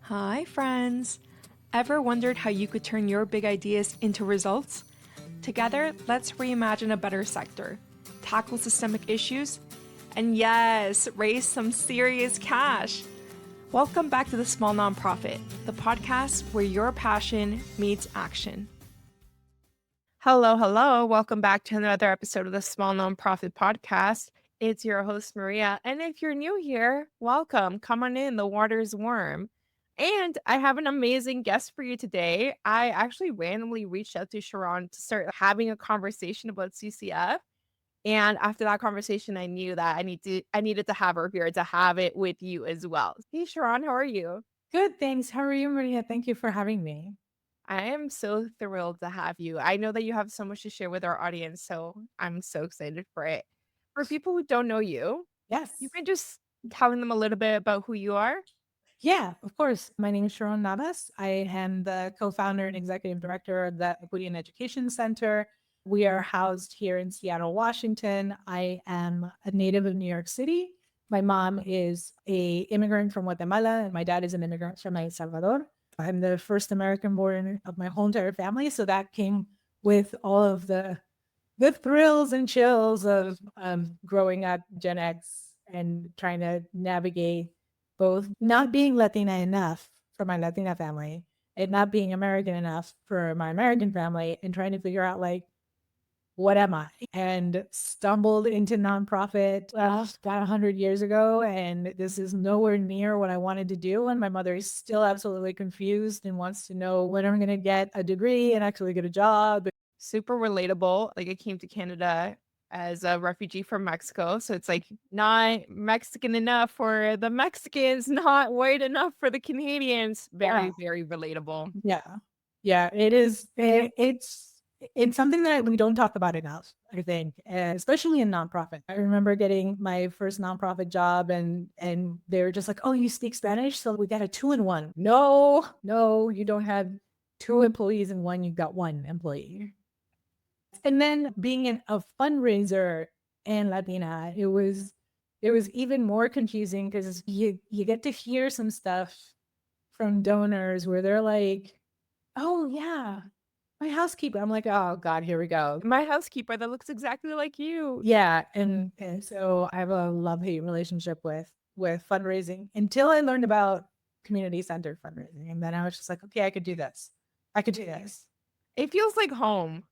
Hi, friends! Ever wondered how you could turn your big ideas into results? Together, let's reimagine a better sector, tackle systemic issues, and yes, raise some serious cash. Welcome back to The Small Nonprofit, the podcast where your passion meets action. Hello, hello. Welcome back to another episode of the Small Nonprofit Podcast. It's your host, Maria. And if you're new here, welcome. Come on in. The water's warm. And I have an amazing guest for you today. I actually randomly reached out to Sharonne to start having a conversation about CCF. And after that conversation, I knew that I needed to have her here to have it with you as well. Hey, Sharonne, how are you? Good, thanks. How are you, Maria? Thank you for having me. I am so thrilled to have you. I know that you have so much to share with our audience, so I'm so excited for it. For people who don't know you, you Yes. can just telling them a little bit about who you are. Yeah, of course. My name is Sharonne Navas. I am the co-founder and executive director of the Equity and Education Center. We are housed here in Seattle, Washington. I am a native of New York City. My mom is a immigrant from Guatemala, and my dad is an immigrant from El Salvador. I'm the first American born of my whole entire family, so that came with all of the thrills and chills of growing up Gen X and trying to navigate both not being Latina enough for my Latina family and not being American enough for my American family and trying to figure out like, what am I? And stumbled into nonprofit about 100 years ago. And this is nowhere near what I wanted to do. And my mother is still absolutely confused and wants to know when I'm going to get a degree and actually get a job. Super relatable. Like I came to Canada as a refugee from Mexico, so it's like not Mexican enough for the Mexicans, not white enough for the Canadians. Very, Yeah. very relatable. Yeah. Yeah, it is. It's something that we don't talk about enough, I think, especially in nonprofit. I remember getting my first nonprofit job and they were just like, "Oh, you speak Spanish? So we got a 2-in-1." No, no, you don't have two employees in one, you've got one employee. And then being a fundraiser in Latina, it was even more confusing because you get to hear some stuff from donors where they're like, "Oh, yeah, my housekeeper." I'm like, "Oh god, here we go." My housekeeper that looks exactly like you. Yeah, and so I have a love-hate relationship with fundraising until I learned about community-centered fundraising, and then I was just like, "Okay, I could do this. I could do this." It feels like home.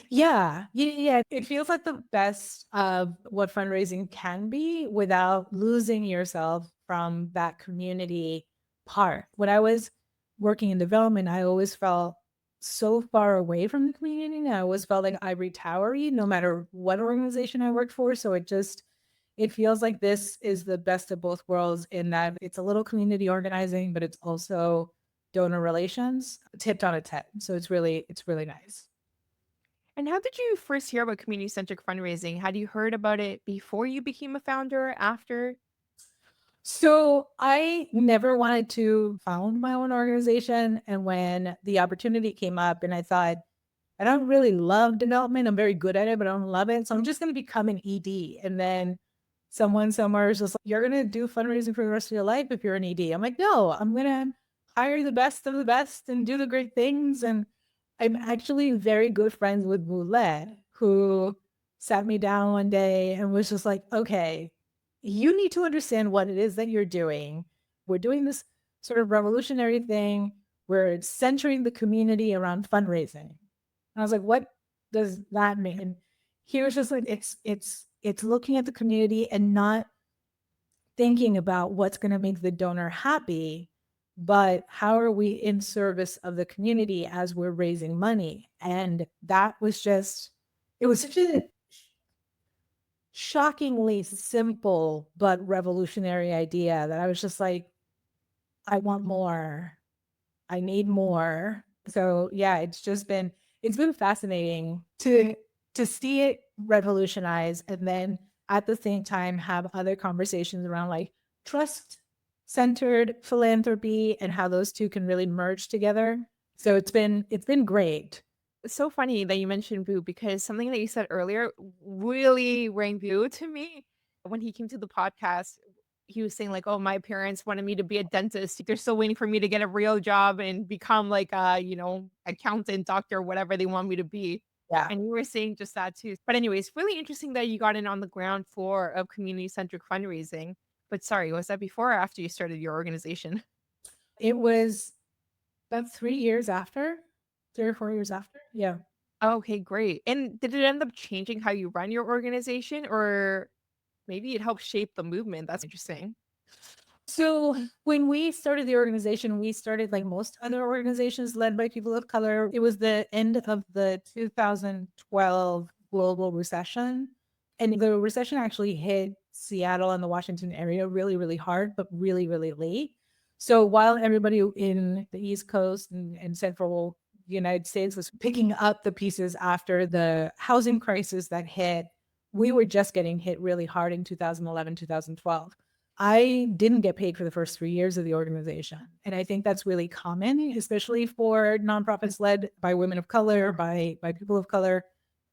Yeah, yeah, it feels like the best of what fundraising can be without losing yourself from that community part. When I was working in development, I always felt so far away from the community. And I always felt like ivory towery, no matter what organization I worked for. So it feels like this is the best of both worlds in that it's a little community organizing, but it's also donor relations tipped on its head. So it's really nice. And how did you first hear about community-centric fundraising? Had you heard about it before you became a founder, after? So I never wanted to found my own organization. And when the opportunity came up and I thought, I don't really love development. I'm very good at it, but I don't love it. So I'm just going to become an ED. And then someone somewhere is just like, you're going to do fundraising for the rest of your life if you're an ED. I'm like, no, I'm going to hire the best of the best and do the great things. And I'm actually very good friends with Boulette, who sat me down one day and was just like, okay, you need to understand what it is that you're doing. We're doing this sort of revolutionary thing. We're centering the community around fundraising. And I was like, what does that mean? And he was just like, it's looking at the community and not thinking about what's going to make the donor happy, but how are we in service of the community as we're raising money? And that was just, it was such a shockingly simple but revolutionary idea that I was just like, I want more. I need more. So yeah, it's been fascinating to see it revolutionize and then at the same time have other conversations around like trust centered philanthropy and how those two can really merge together. So it's been great. It's so funny that you mentioned Boo because something that you said earlier really rang Boo to me when he came to the podcast. he was saying like, "Oh, my parents wanted me to be a dentist. They're still waiting for me to get a real job and become like a, accountant, doctor, whatever they want me to be." Yeah. And you were saying just that too. But anyways, really interesting that you got in on the ground floor of community-centric fundraising. But sorry, was that before or after you started your organization? It was about 3 years after, 3 or 4 years after. Yeah. Okay, great. And did it end up changing how you run your organization, or maybe it helped shape the movement? That's interesting. So when we started the organization, we started like most other organizations led by people of color. It was the end of the 2012 global recession. And the recession actually hit Seattle and the Washington area really, really hard, but really, really late. So while everybody in the East Coast and central United States was picking up the pieces after the housing crisis that hit, we were just getting hit really hard in 2011, 2012. I didn't get paid for the first 3 years of the organization. And I think that's really common, especially for nonprofits led by women of color, by people of color.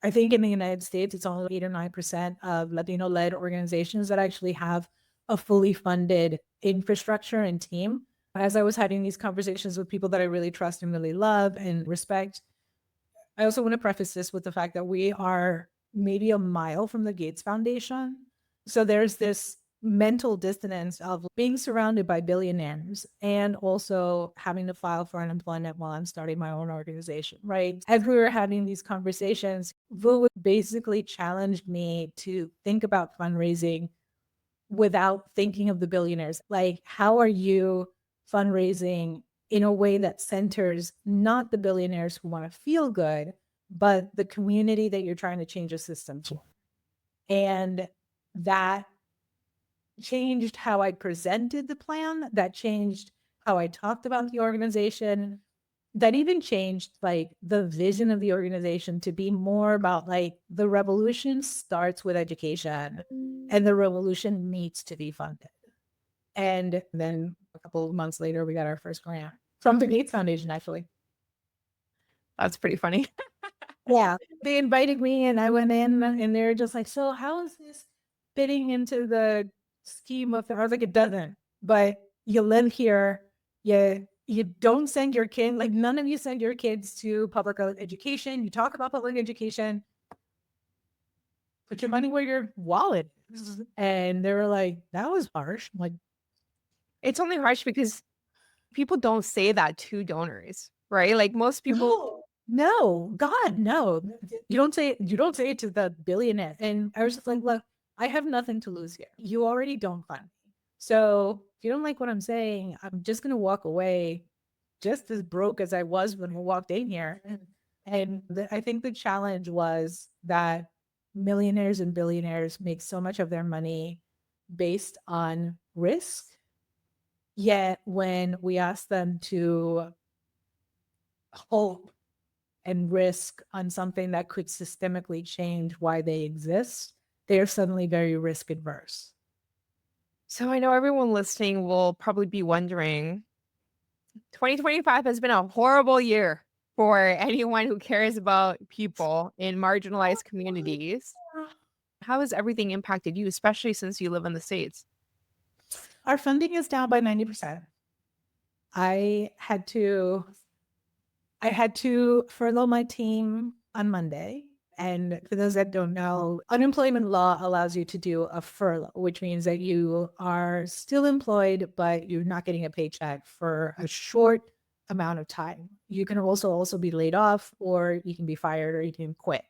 I think in the United States, it's only 8 or 9% of Latino led organizations that actually have a fully funded infrastructure and team. As I was having these conversations with people that I really trust and really love and respect, I also want to preface this with the fact that we are maybe a mile from the Gates Foundation. So there's this mental dissonance of being surrounded by billionaires and also having to file for unemployment while I'm starting my own organization, right? As we were having these conversations, Vu basically challenged me to think about fundraising without thinking of the billionaires. Like, how are you fundraising in a way that centers not the billionaires who want to feel good, but the community that you're trying to change a system to? And that changed how I presented the plan, that changed how I talked about the organization, that even changed like the vision of the organization to be more about like the revolution starts with education and the revolution needs to be funded. And then a couple of months later, we got our first grant from the Gates Foundation, actually. That's pretty funny. Yeah. They invited me and I went in and they're just like, so how is this fitting into the scheme of I was like, it doesn't. But you live here, you don't send your kid, like none of you send your kids to public education. You talk about public education, put your money where your wallet is. And they were like, that was harsh. I'm like, It's only harsh because people don't say that to donors, right? Like most people. no, God, no. You don't say it to the billionaire. And I was just like, look, I have nothing to lose here. You already don't fund me. So if you don't like what I'm saying, I'm just gonna walk away just as broke as I was when I walked in here. And I think the challenge was that millionaires and billionaires make so much of their money based on risk. Yet when we ask them to hope and risk on something that could systemically change why they exist, they're suddenly very risk adverse. So I know everyone listening will probably be wondering, 2025 has been a horrible year for anyone who cares about people in marginalized communities. How has everything impacted you, especially since you live in the States? Our funding is down by 90%. I had to I had to furlough my team on Monday. And for those that don't know, unemployment law allows you to do a furlough, which means that you are still employed, but you're not getting a paycheck for a short amount of time. You can also be laid off, or you can be fired, or you can quit.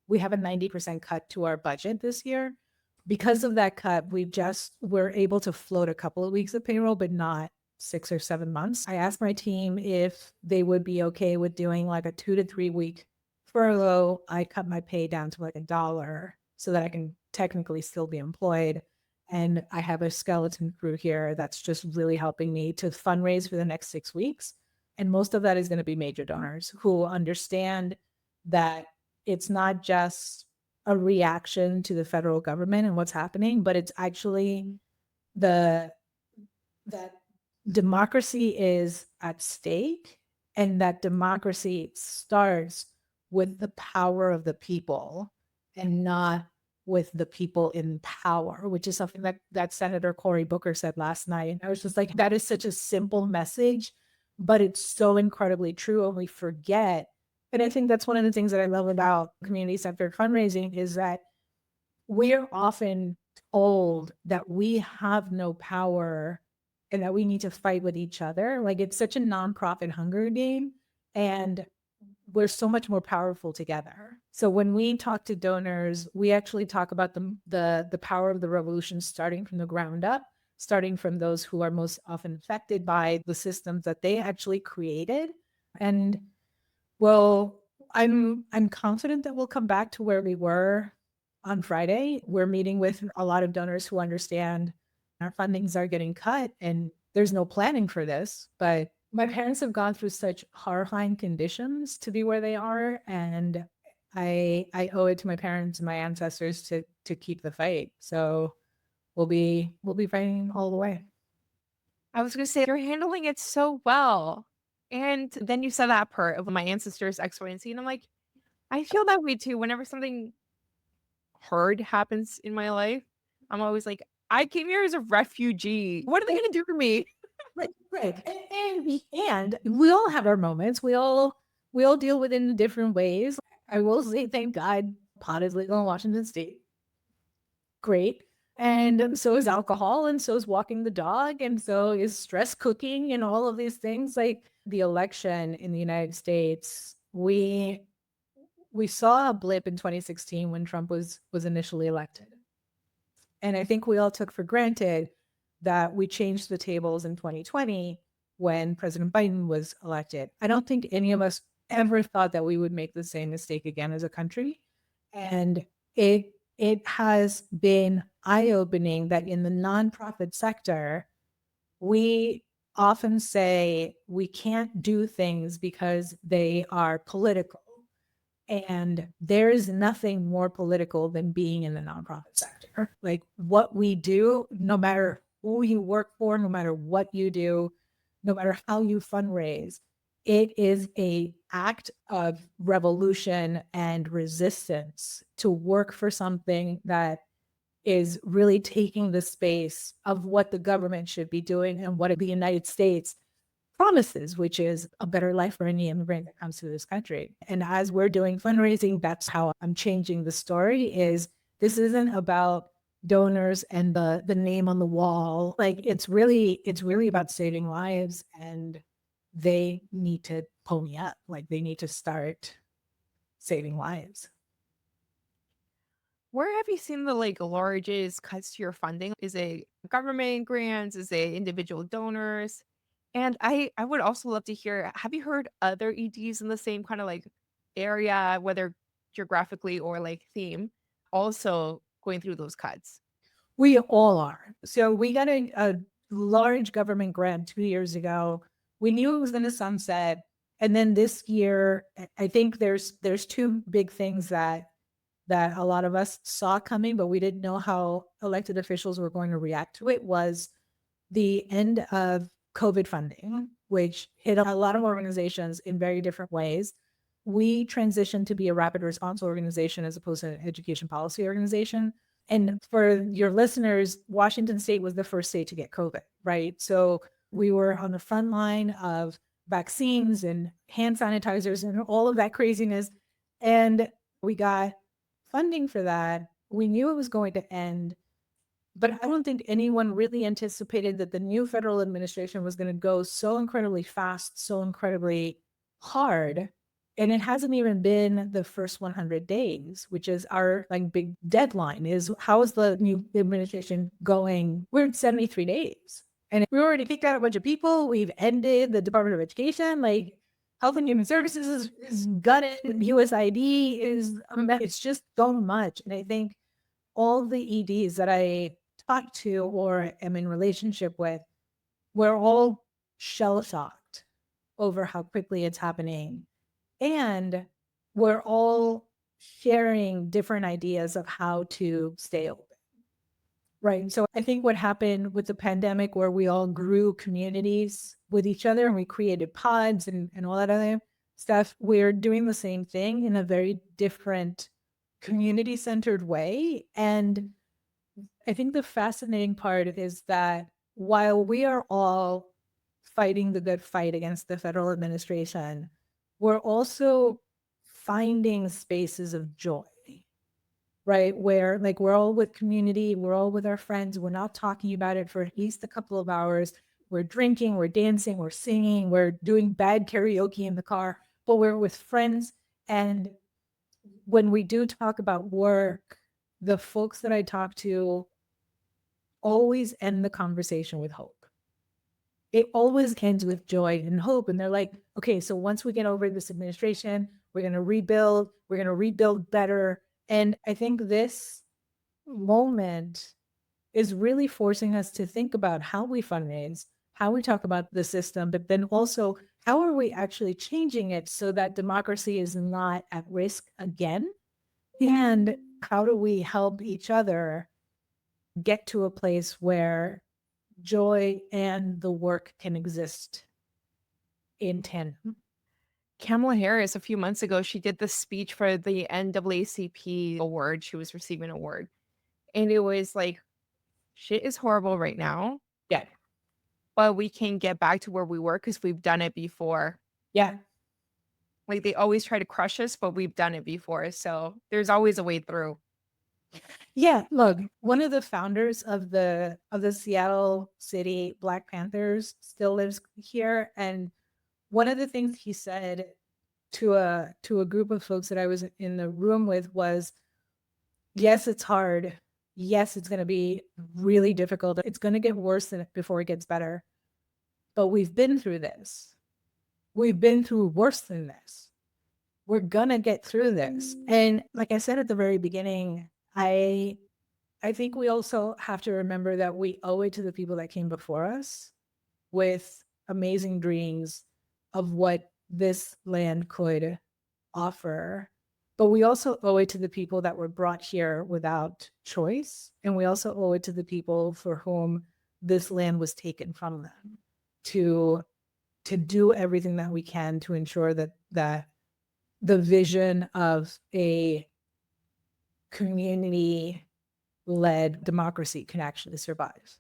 We have a 90% cut to our budget this year. Because of that cut, we're able to float a couple of weeks of payroll, but not 6 or 7 months. I asked my team if they would be okay with doing like a 2 to 3 week furlough. I cut my pay down to like $1 so that I can technically still be employed. And I have a skeleton crew here that's just really helping me to fundraise for the next 6 weeks. And most of that is going to be major donors who understand that it's not just a reaction to the federal government and what's happening, but it's actually that democracy is at stake, and that democracy starts with the power of the people and not with the people in power, which is something that Senator Cory Booker said last night. And I was just like, that is such a simple message, but it's so incredibly true. And we forget. And I think that's one of the things that I love about community-centered fundraising is that we're often told that we have no power and that we need to fight with each other. Like, it's such a nonprofit Hunger game, and we're so much more powerful together. So when we talk to donors, we actually talk about the power of the revolution starting from the ground up, starting from those who are most often affected by the systems that they actually created. And well, I'm confident that we'll come back to where we were on Friday. We're meeting with a lot of donors who understand our fundings are getting cut and there's no planning for this. But my parents have gone through such horrifying conditions to be where they are, and I owe it to my parents and my ancestors to keep the fight. So we'll be fighting all the way. I was gonna say, you're handling it so well. And then you said that part of my ancestors X, Y, and Z, and I'm like, I feel that way too. Whenever something hard happens in my life, I'm always like, I came here as a refugee. What are they gonna do for me? Right, right. And we all have our moments. We all deal with it in different ways. I will say, thank God, pot is legal in Washington State. Great. And so is alcohol, and so is walking the dog, and so is stress cooking, and all of these things. Like the election in the United States, we saw a blip in 2016 when Trump was initially elected. And I think we all took for granted that we changed the tables in 2020 when President Biden was elected. I don't think any of us ever thought that we would make the same mistake again as a country. And it has been eye-opening that in the nonprofit sector, we often say we can't do things because they are political. And there is nothing more political than being in the nonprofit sector. Like, what we do, no matter who you work for, no matter what you do, no matter how you fundraise, it is an act of revolution and resistance to work for something that is really taking the space of what the government should be doing and what the United States promises, which is a better life for any immigrant that comes to this country. And as we're doing fundraising, that's how I'm changing the story. Is this isn't about donors and the name on the wall. Like, it's really about saving lives, and they need to pony up. Like, they need to start saving lives. Where have you seen the like largest cuts to your funding? Is it government grants? Is it individual donors? And I would also love to hear, have you heard other EDs in the same kind of like area, whether geographically or like theme, also going through those cuts? We all are. So we got a large government grant 2 years ago. We knew it was going to sunset. And then this year, I think there's two big things that a lot of us saw coming, but we didn't know how elected officials were going to react to it, was the end of COVID funding, which hit a lot of organizations in very different ways. We transitioned to be a rapid response organization as opposed to an education policy organization. And for your listeners, Washington State was the first state to get COVID, right? So we were on the front line of vaccines and hand sanitizers and all of that craziness. And we got funding for that. We knew it was going to end, but I don't think anyone really anticipated that the new federal administration was going to go so incredibly fast, so incredibly hard. And it hasn't even been the first 100 days, which is our like big deadline. Is how is the new administration going? We're at 73 days. And we already kicked out a bunch of people. We've ended the Department of Education. Like, Health and Human Services is gutted. USID is, it's just so much. And I think all the EDs that I talk to or am in relationship with, we're all shell-shocked over how quickly it's happening. And we're all sharing different ideas of how to stay open. Right. So I think what happened with the pandemic, where we all grew communities with each other and we created pods and all that other stuff, we're doing the same thing in a very different community-centered way. And I think the fascinating part is that while we are all fighting the good fight against the federal administration, we're also finding spaces of joy, right? Where like we're all with community, we're all with our friends, we're not talking about it for at least a couple of hours. We're drinking, we're dancing, we're singing, we're doing bad karaoke in the car, but we're with friends. And when we do talk about work, the folks that I talk to always end the conversation with hope. It always ends with joy and hope. And they're like, okay, so once we get over this administration, we're going to rebuild better. And I think this moment is really forcing us to think about how we fundraise, how we talk about the system, but then also how are we actually changing it so that democracy is not at risk again? And how do we help each other get to a place where joy and the work can exist in tandem? Kamala Harris, a few months ago, she did the speech for the NAACP award. She was receiving an award. And it was like, shit is horrible right now, Yeah. but we can get back to where we were because we've done it before. Yeah. Like they always try to crush us, but we've done it before. So there's always a way through. Yeah. Look, one of the founders of the Seattle City Black Panthers still lives here. And one of the things he said to a group of folks that I was in the room with was, yes, it's hard. Yes, it's going to be really difficult. It's going to get worse before it gets better. But we've been through this. We've been through worse than this. We're going to get through this. And like I said at the very beginning, I think we also have to remember that we owe it to the people that came before us with amazing dreams of what this land could offer. But we also owe it to the people that were brought here without choice. And we also owe it to the people for whom this land was taken from them to do everything that we can to ensure that the vision of a community-led democracy can actually survive.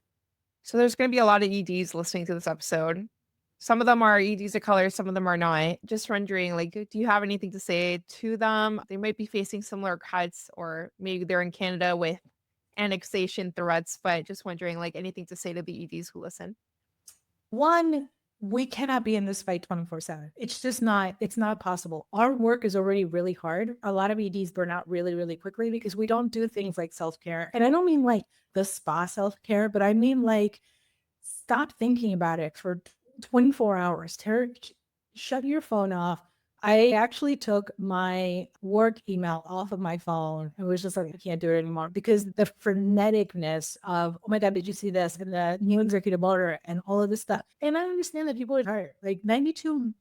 So there's going to be a lot of EDs listening to this episode. Some of them are EDs of color, some of them are not. Just wondering, like, do you have anything to say to them? They might be facing similar cuts, or maybe they're in Canada with annexation threats, but just wondering, like, anything to say to the EDs who listen? One, we cannot be in this fight 24/7. It's just not, it's not possible. Our work is already really hard. A lot of EDs burn out really, really quickly because we don't do things like self-care. And I don't mean like the spa self-care, but I mean like stop thinking about it for 24 hours. Shut your phone off. I actually took my work email off of my phone. It was just like, I can't do it anymore because the freneticness of, oh my God, did you see this? And the new executive order and all of this stuff. And I understand that people are tired. Like 92%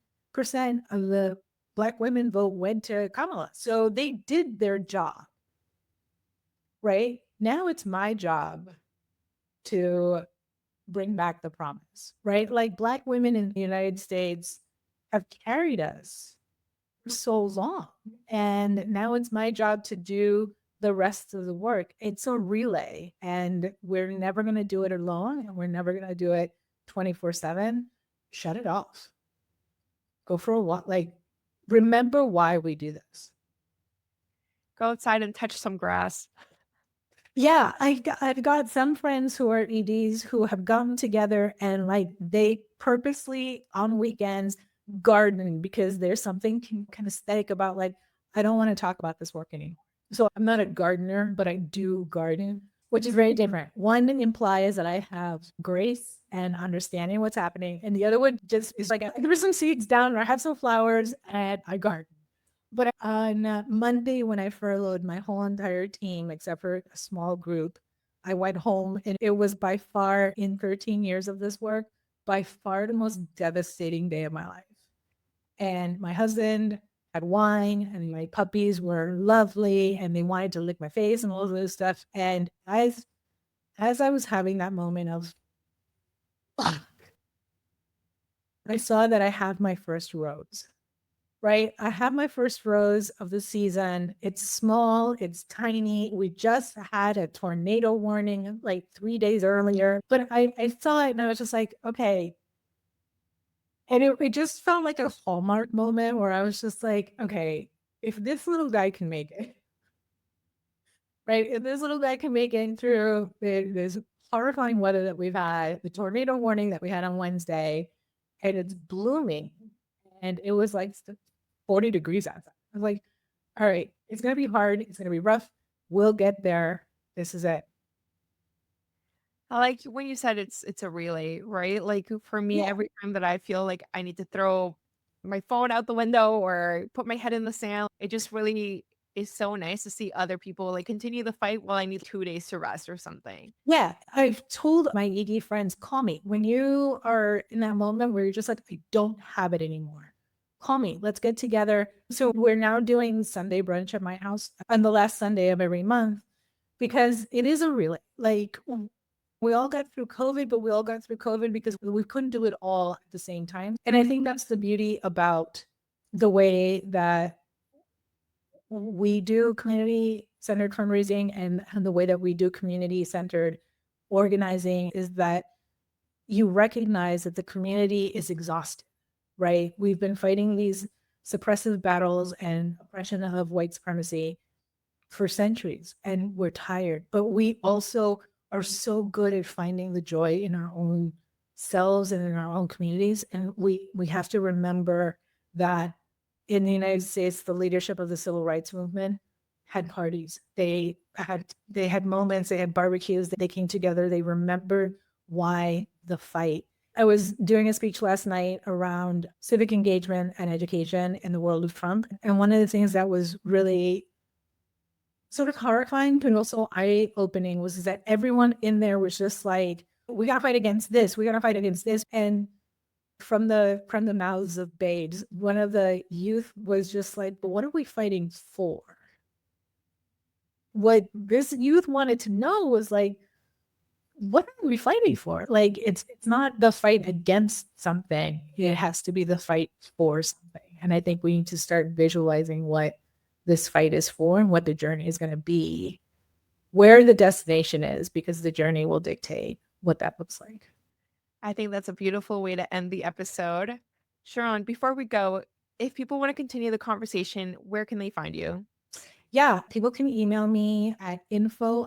of the Black women vote went to Kamala. So they did their job. Right? Now it's my job to bring back the promise, right? Like Black women in the United States have carried us for so long. And now it's my job to do the rest of the work. It's a relay, and we're never going to do it alone, and we're never going to do it 24/7. Shut it off. Go for a walk. Like, remember why we do this. Go outside and touch some grass. Yeah, I've got some friends who are EDs who have gotten together and like they purposely on weekends garden because there's something kind of aesthetic about like, I don't want to talk about this work anymore. So I'm not a gardener, but I do garden, which is very different. One implies that I have grace and understanding what's happening. And the other one just is like, I threw some seeds down or I have some flowers and I garden. But on Monday, when I furloughed my whole entire team, except for a small group, I went home and it was by far, in 13 years of this work, by far the most devastating day of my life. And my husband had wine and my puppies were lovely and they wanted to lick my face and all of this stuff. And as I was having that moment of, fuck, I saw that I have my first rose. right? I have my first rose of the season. It's small, it's tiny. We just had a tornado warning like 3 days earlier, but I saw it and I was just like, okay. And it just felt like a Hallmark moment where I was just like, okay, if this little guy can make it, right? If this little guy can make it through this horrifying weather that we've had, the tornado warning that we had on Wednesday, and it's blooming, and it was like 40 degrees outside. I was like, all right, it's going to be hard. It's going to be rough. We'll get there. This is it. I like when you said it's a relay, right? Like for me, Yeah. every time that I feel like I need to throw my phone out the window or put my head in the sand, it just really is so nice to see other people like continue the fight while I need 2 days to rest or something. Yeah. I've told my ED friends, call me when you are in that moment where you're just like, I don't have it anymore. Call me. Let's get together. So we're now doing Sunday brunch at my house on the last Sunday of every month because it is a relay. Like we all got through COVID, but we all got through COVID because we couldn't do it all at the same time. And I think that's the beauty about the way that we do community-centered fundraising and the way that we do community-centered organizing is that you recognize that the community is exhausted, right? We've been fighting these suppressive battles and oppression of white supremacy for centuries, and we're tired. But we also are so good at finding the joy in our own selves and in our own communities. And we have to remember that in the United States, the leadership of the civil rights movement had parties. They had moments, they had barbecues, they came together, they remembered why the fight. I was doing a speech last night around civic engagement and education in the world of Trump. And one of the things that was really sort of horrifying, but also eye-opening was that everyone in there was just like, we got to fight against this. We got to fight against this. And from the mouths of babes, one of the youth was just like, but what are we fighting for? What this youth wanted to know was like, what are we fighting for? Like, it's not the fight against something. It has to be the fight for something. And I think we need to start visualizing what this fight is for and what the journey is going to be, where the destination is, because the journey will dictate what that looks like. I think that's a beautiful way to end the episode. Sharonne, before we go, if people want to continue the conversation, where can they find you? Yeah, people can email me at info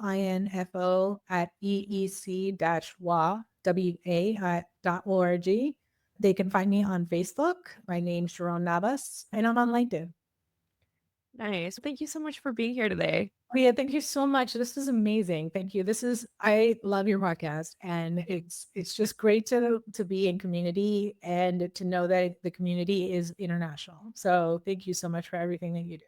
at eec-wa.org. They can find me on Facebook. My name's Sharonne Navas, and I'm on LinkedIn. Nice. Thank you so much for being here today. Oh, yeah, thank you so much. This is amazing. Thank you. I love your podcast, and it's just great to be in community and to know that the community is international. So thank you so much for everything that you do.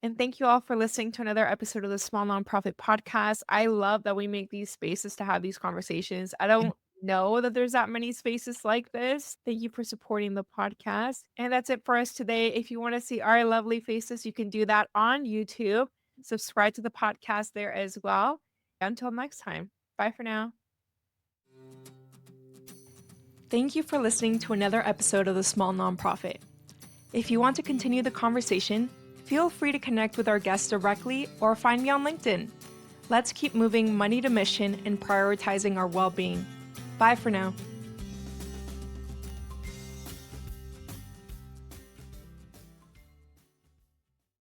And thank you all for listening to another episode of the Small Nonprofit Podcast. I love that we make these spaces to have these conversations. I don't know that there's that many spaces like this. Thank you for supporting the podcast. And that's it for us today. If you want to see our lovely faces, you can do that on YouTube. Subscribe to the podcast there as well. Until next time, bye for now. Thank you for listening to another episode of the Small Nonprofit. If you want to continue the conversation, feel free to connect with our guests directly or find me on LinkedIn. Let's keep moving money to mission and prioritizing our well-being. Bye for now.